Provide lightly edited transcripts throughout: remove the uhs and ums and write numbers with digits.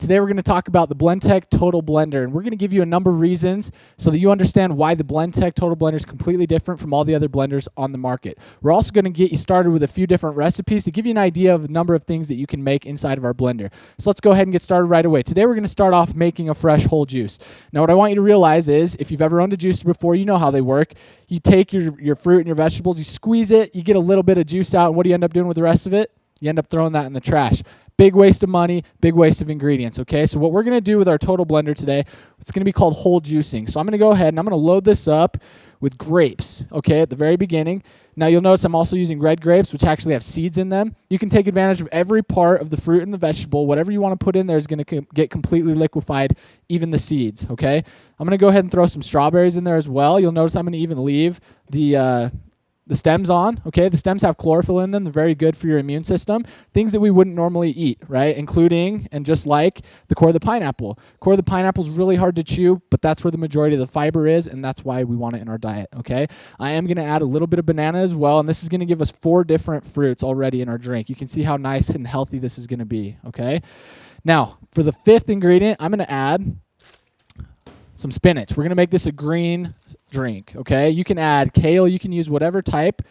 today we're going to talk about the Blendtec Total Blender, and we're going to give you a number of reasons so that you understand why the Blendtec Total Blender is completely different from all the other blenders on the market. We're also going to get you started with a few different recipes to give you an idea of a number of things that you can make inside of our blender. So let's go ahead and get started right away. Today we're going to start off making a fresh whole juice. Now what I want you to realize is, if you've ever owned a juicer before, you know how they work. You take your fruit and your vegetables, you squeeze it, you get a little bit of juice out, and what do you end up doing with the rest of it? You end up throwing that in the trash. Big waste of money, big waste of ingredients, okay? So what we're going to do with our Total Blender today, it's going to be called whole juicing. So I'm going to go ahead and I'm going to load this up with grapes, okay, at the very beginning. Now you'll notice I'm also using red grapes, which actually have seeds in them. You can take advantage of every part of the fruit and the vegetable. Whatever you want to put in there is going to get completely liquefied, even the seeds, okay? I'm going to go ahead and throw some strawberries in there as well. You'll notice I'm going to even leave the stems on, okay? The stems have chlorophyll in them. They're very good for your immune system. Things that we wouldn't normally eat, right? Including, and just like, the core of the pineapple. Core of the pineapple is really hard to chew, but that's where the majority of the fiber is, and that's why we want it in our diet, okay? I am going to add a little bit of banana as well, and this is going to give us 4 different fruits already in our drink. You can see how nice and healthy this is going to be, okay? Now, for the 5th ingredient, I'm going to add some spinach. We're going to make this a green drink, okay? You can add kale. You can use whatever type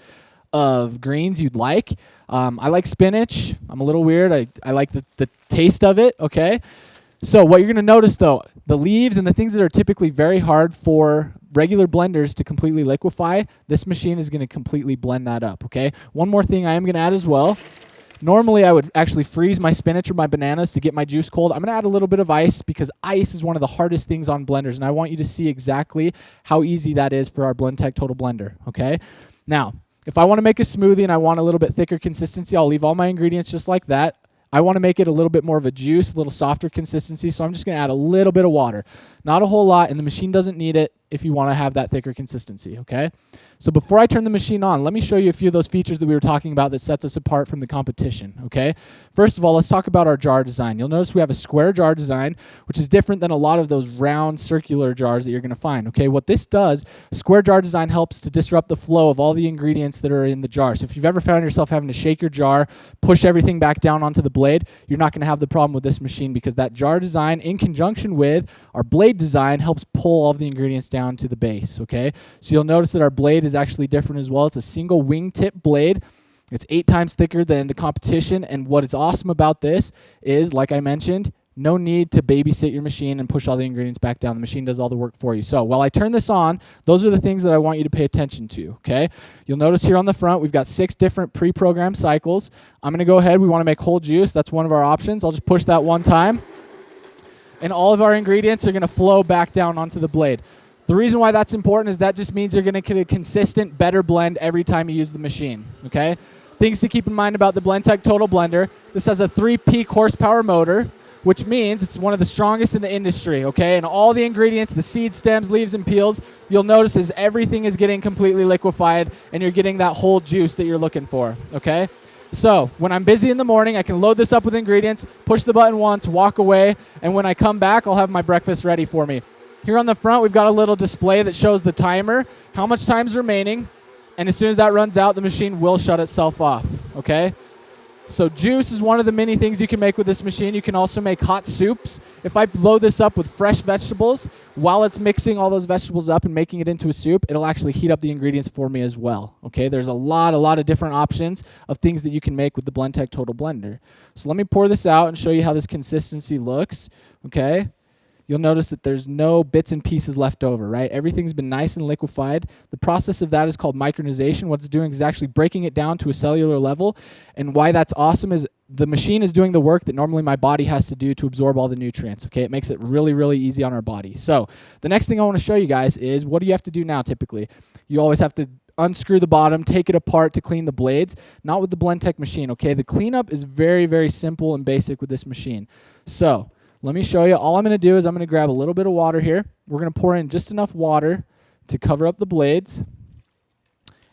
of greens you'd like. I like spinach. I'm a little weird. I like the taste of it, okay? So what you're going to notice, though, the leaves and the things that are typically very hard for regular blenders to completely liquefy, this machine is going to completely blend that up, okay? One more thing I am going to add as well. Normally, I would actually freeze my spinach or my bananas to get my juice cold. I'm going to add a little bit of ice because ice is one of the hardest things on blenders, and I want you to see exactly how easy that is for our Blendtec Total Blender, okay? Now, if I want to make a smoothie and I want a little bit thicker consistency, I'll leave all my ingredients just like that. I want to make it a little bit more of a juice, a little softer consistency, so I'm just going to add a little bit of water. Not a whole lot, and the machine doesn't need it if you want to have that thicker consistency, okay? So before I turn the machine on, let me show you a few of those features that we were talking about that sets us apart from the competition, okay? First of all, let's talk about our jar design. You'll notice we have a square jar design, which is different than a lot of those round circular jars that you're going to find, okay? What this does, square jar design helps to disrupt the flow of all the ingredients that are in the jar. So if you've ever found yourself having to shake your jar, push everything back down onto the blade, you're not going to have the problem with this machine because that jar design, in conjunction with our blade design, helps pull all of the ingredients down to the base, okay? So you'll notice that our blade is actually different as well. It's a single wingtip blade. It's 8 times thicker than the competition, and what is awesome about this is, like I mentioned, no need to babysit your machine and push all the ingredients back down. The machine does all the work for you. So while I turn this on, those are the things that I want you to pay attention to, okay? You'll notice here on the front, we've got 6 different pre-programmed cycles. I'm going to go ahead. We want to make whole juice. That's one of our options. I'll just push that one time, and all of our ingredients are going to flow back down onto the blade. The reason why that's important is that just means you're going to get a consistent, better blend every time you use the machine, okay? Things to keep in mind about the Blendtec Total Blender. This has a 3 peak horsepower motor, which means it's one of the strongest in the industry, okay? And all the ingredients, the seeds, stems, leaves, and peels, you'll notice is everything is getting completely liquefied, and you're getting that whole juice that you're looking for, okay? So when I'm busy in the morning, I can load this up with ingredients, push the button once, walk away, and when I come back, I'll have my breakfast ready for me. Here on the front, we've got a little display that shows the timer, how much time's remaining, and as soon as that runs out, the machine will shut itself off, okay? So juice is one of the many things you can make with this machine. You can also make hot soups. If I load this up with fresh vegetables, while it's mixing all those vegetables up and making it into a soup, it'll actually heat up the ingredients for me as well, okay? There's a lot of different options of things that you can make with the Blendtec Total Blender. So let me pour this out and show you how this consistency looks, okay? You'll notice that there's no bits and pieces left over, right? Everything's been nice and liquefied. The process of that is called micronization. What it's doing is actually breaking it down to a cellular level. And why that's awesome is the machine is doing the work that normally my body has to do to absorb all the nutrients, okay? It makes it really, really easy on our body. So the next thing I want to show you guys is what do you have to do now typically? You always have to unscrew the bottom, take it apart to clean the blades. Not with the Blendtec machine, okay? The cleanup is very, very simple and basic with this machine. So let me show you. All I'm going to do is I'm going to grab a little bit of water here. We're going to pour in just enough water to cover up the blades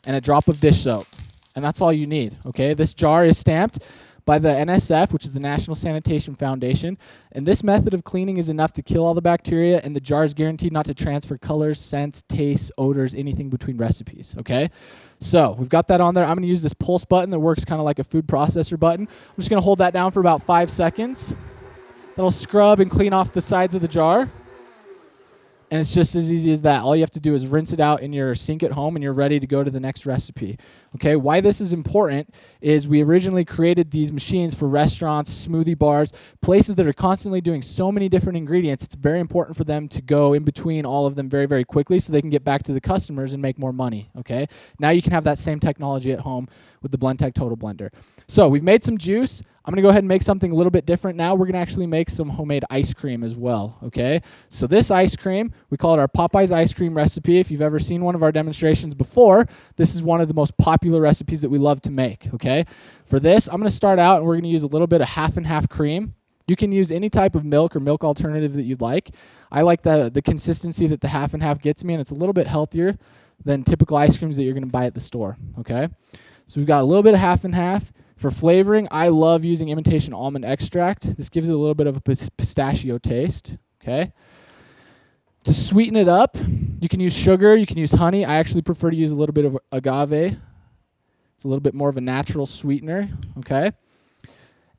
and a drop of dish soap. And that's all you need, okay? This jar is stamped by the NSF, which is the National Sanitation Foundation. And this method of cleaning is enough to kill all the bacteria, and the jar is guaranteed not to transfer colors, scents, tastes, odors, anything between recipes, okay? So we've got that on there. I'm going to use this pulse button that works kind of like a food processor button. I'm just going to hold that down for about 5 seconds. that'll scrub and clean off the sides of the jar. And it's just as easy as that. All you have to do is rinse it out in your sink at home and you're ready to go to the next recipe. Okay, why this is important is we originally created these machines for restaurants, smoothie bars, places that are constantly doing so many different ingredients. It's very important for them to go in between all of them very, very quickly so they can get back to the customers and make more money. Okay, now you can have that same technology at home with the Blendtec Total Blender. So we've made some juice. I'm gonna go ahead and make something a little bit different now. We're gonna actually make some homemade ice cream as well, okay? So this ice cream, we call it our Popeyes ice cream recipe. If you've ever seen one of our demonstrations before, this is one of the most popular recipes that we love to make, okay? For this, I'm gonna start out and we're gonna use a little bit of half and half cream. You can use any type of milk or milk alternative that you'd like. I like the consistency that the half and half gets me, and it's a little bit healthier than typical ice creams that you're gonna buy at the store, okay? So we've got a little bit of half and half. For flavoring, I love using imitation almond extract. This gives it a little bit of a pistachio taste, okay? To sweeten it up, you can use sugar, you can use honey. I actually prefer to use a little bit of agave. It's a little bit more of a natural sweetener, okay?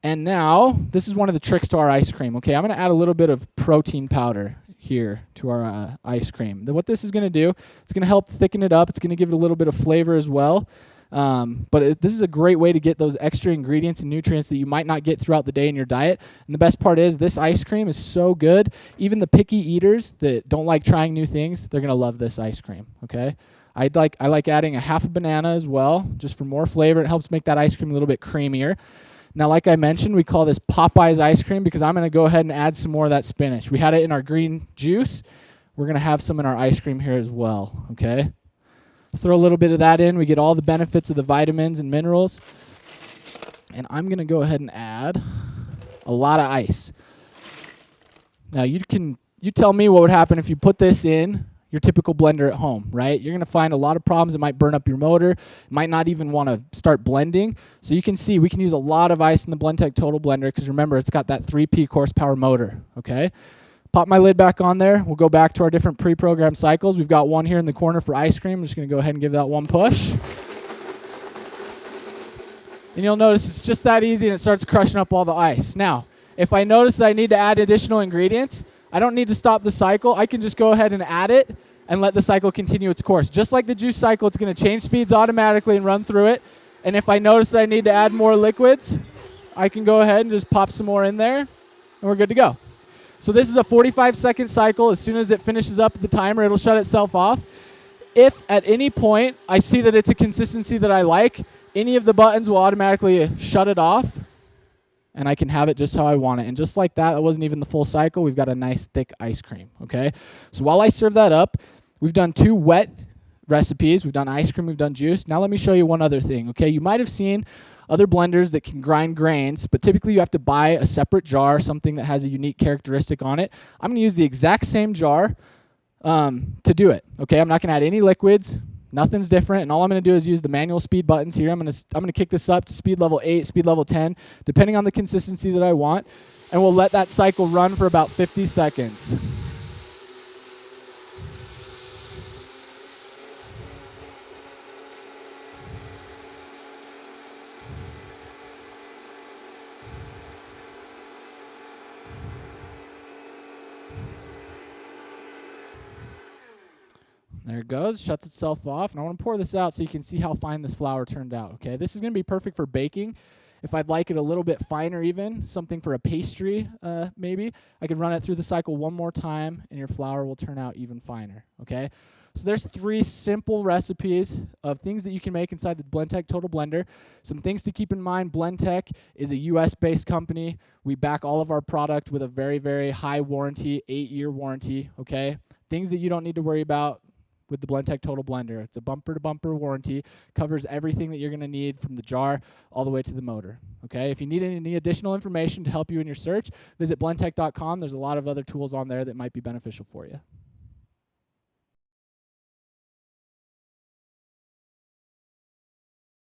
And now, this is one of the tricks to our ice cream, okay? I'm gonna add a little bit of protein powder here to our ice cream. Then what this is gonna do, it's gonna help thicken it up. It's gonna give it a little bit of flavor as well. This is a great way to get those extra ingredients and nutrients that you might not get throughout the day in your diet. And the best part is this ice cream is so good. Even the picky eaters that don't like trying new things, they're gonna love this ice cream, okay? I like adding a half a banana as well, just for more flavor. It helps make that ice cream a little bit creamier. Now, like I mentioned, we call this Popeyes ice cream because I'm gonna go ahead and add some more of that spinach. We had it in our green juice. We're gonna have some in our ice cream here as well, okay? Throw a little bit of that in. We get all the benefits of the vitamins and minerals. And I'm going to go ahead and add a lot of ice. Now, you tell me what would happen if you put this in your typical blender at home, right? You're going to find a lot of problems. It might burn up your motor. It might not even want to start blending. So you can see we can use a lot of ice in the Blendtec Total Blender because remember, it's got that 3 peak horsepower motor, okay? Pop my lid back on there. We'll go back to our different pre-programmed cycles. We've got one here in the corner for ice cream. I'm just going to go ahead and give that one push. And you'll notice it's just that easy and it starts crushing up all the ice. Now, if I notice that I need to add additional ingredients, I don't need to stop the cycle. I can just go ahead and add it and let the cycle continue its course. Just like the juice cycle, it's going to change speeds automatically and run through it. And if I notice that I need to add more liquids, I can go ahead and just pop some more in there and we're good to go. So this is a 45-second cycle. As soon as it finishes up the timer, it'll shut itself off. If at any point I see that it's a consistency that I like, any of the buttons will automatically shut it off, and I can have it just how I want it. And just like that, it wasn't even the full cycle. We've got a nice thick ice cream, okay? So while I serve that up, we've done 2 wet recipes. We've done ice cream, we've done juice. Now let me show you one other thing, okay? You might have seen other blenders that can grind grains, but typically you have to buy a separate jar, something that has a unique characteristic on it. I'm gonna use the exact same jar to do it, okay? I'm not gonna add any liquids, nothing's different, and all I'm gonna do is use the manual speed buttons here. I'm gonna kick this up to speed level 8, speed level 10, depending on the consistency that I want, and we'll let that cycle run for about 50 seconds. There it goes, shuts itself off. And I want to pour this out so you can see how fine this flour turned out, okay? This is going to be perfect for baking. If I'd like it a little bit finer even, something for a pastry maybe, I could run it through the cycle one more time and your flour will turn out even finer, okay? So there's 3 simple recipes of things that you can make inside the Blendtec Total Blender. Some things to keep in mind, Blendtec is a US-based company. We back all of our product with a very, very high warranty, 8-year warranty, okay? Things that you don't need to worry about with the Blendtec Total Blender. It's a bumper-to-bumper warranty, covers everything that you're going to need from the jar all the way to the motor. Okay, if you need any additional information to help you in your search, visit blendtec.com. There's a lot of other tools on there that might be beneficial for you.